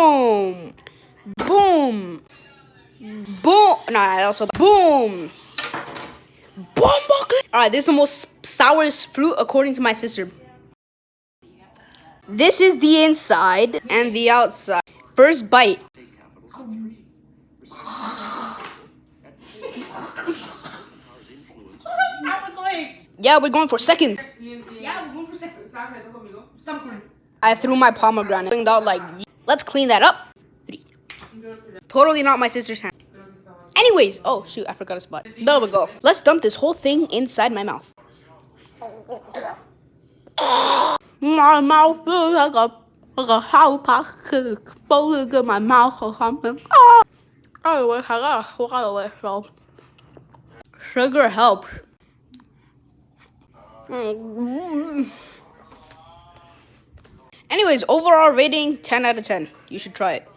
Boom. Boom. Boom. Nah, also boom. Boom. Alright, this is the most sourest fruit according to my sister. This is the inside and the outside. First bite. Yeah, we're going for seconds. Yeah, we're going for seconds. I threw my pomegranate. Cleaned out like, let's clean that up. 3. Totally not my sister's hand. Anyways, oh shoot, I forgot a spot. There we go. Let's dump this whole thing inside my mouth. My mouth feels like a Harry Potter bullet in my mouth or something. Anyway, I gotta swallow it, so sugar helps. Anyways, overall rating 10 out of 10. You should try it.